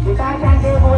Kita jangan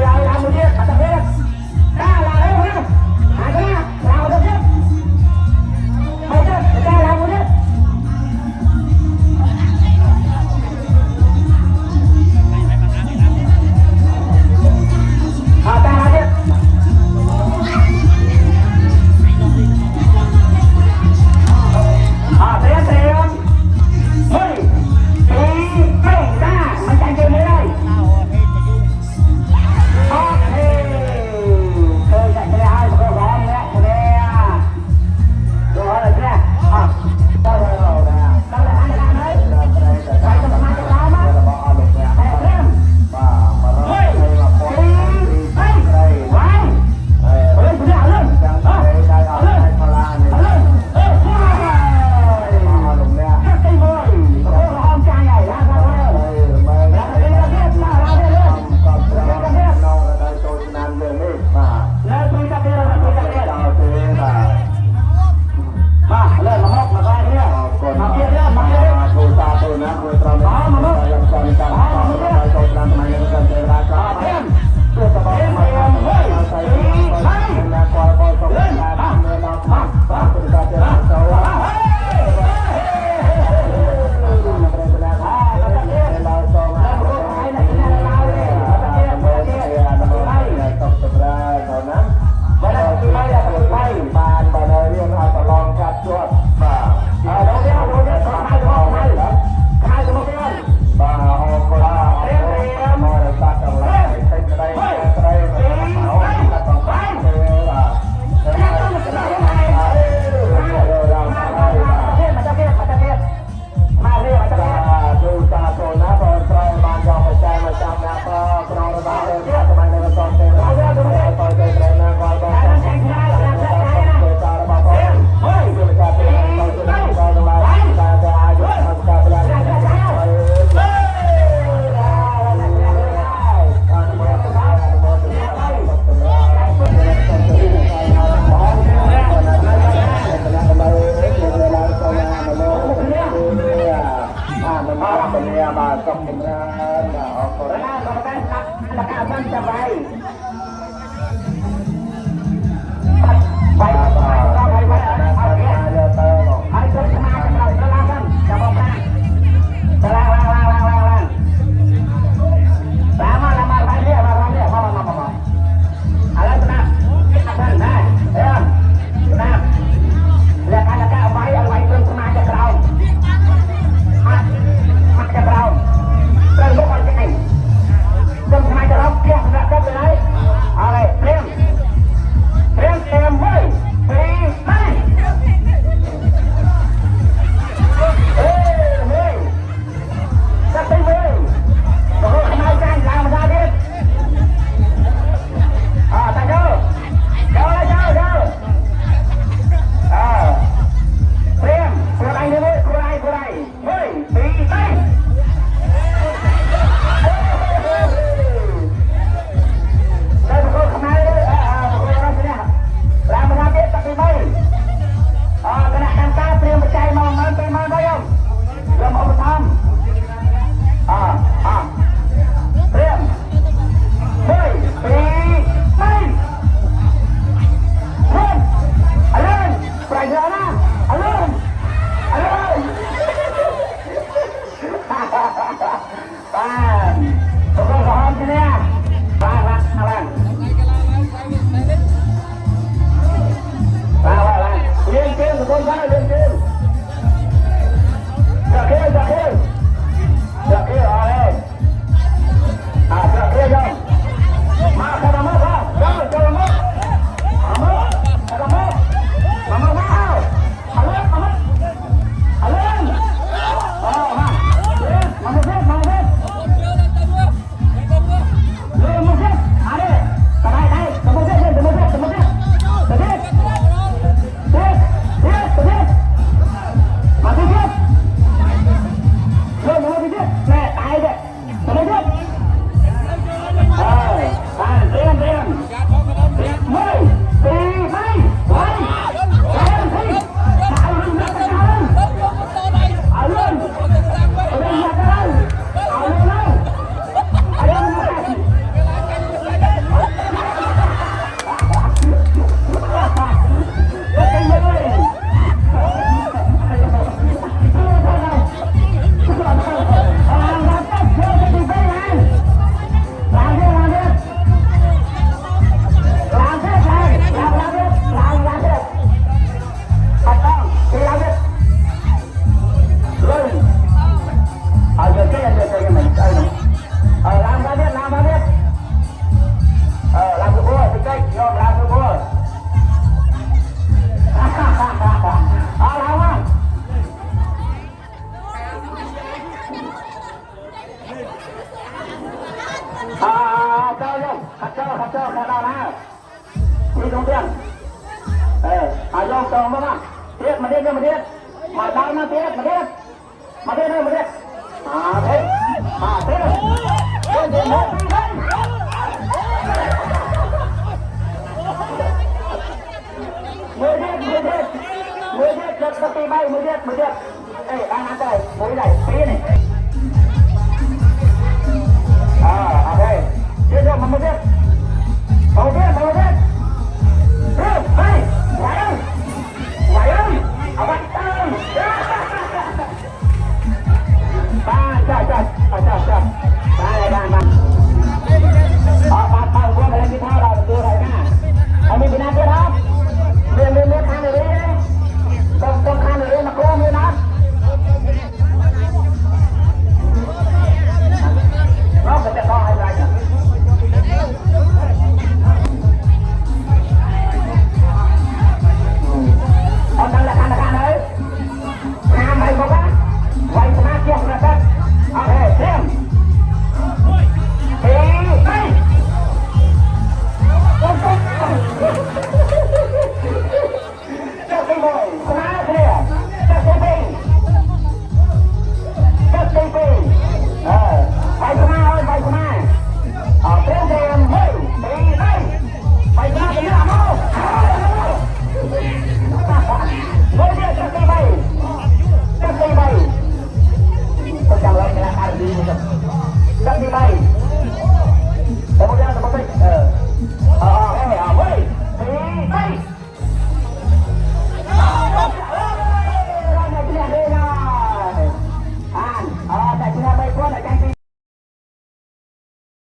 มันมาเป็นเนี่ยมาจบเป็นงานออกตัวแล้วก็ได้ครับแล้วก็ตั้งใจไปไปเอาเงี้ยไอ้เจ้ามาเป็นเราจะล้างกันจะบอกกันจะล้างมาไปเนี่ยมาอะไรนะท่านได้นะแล้วก็เอาไว้เพิ่มสมาจากเรามาจากเราเริ่มลุกอะไรเพิ่มสมาจากเราเพียงแล้วก็ไปไหนอะไรเริ่มเต็มเลยปีไม่เฮ้ยจะไปเลยโอ้โหทำไมกันลาวมาดิตาเจ้าเตรียมตัวไรเนี่ยตัวไรเฮ้ยปีไปได้ทุกคนทำไมทุกคนเราเนี่ยลาวมาดิตัดไปไหมขณะการเตรียมใจมองมันเป็นมันได้ยังเริ่มเอาไปทำเตรียมเฮ้ยปีไม่เฮ้ยอะไรไปเถอะนะอะไรบ้านทุกคนพร้อมใช่ไหมบ้านละอะไรเรียนเกมทุกคนได้เรียนเกมจะเกมอะไรจะเกมยังมาเข้ามาเข้าเจอมาเจ้าแค่ได้นะมีตรงเตี้ยยองตรงมาเทียบมาเทียบมาดาวนะเทียบมาเทียบเทียบมาเทียบมือเทียบจับสติใบมือเทียบด้านนั้นได้มือได้ปีนี่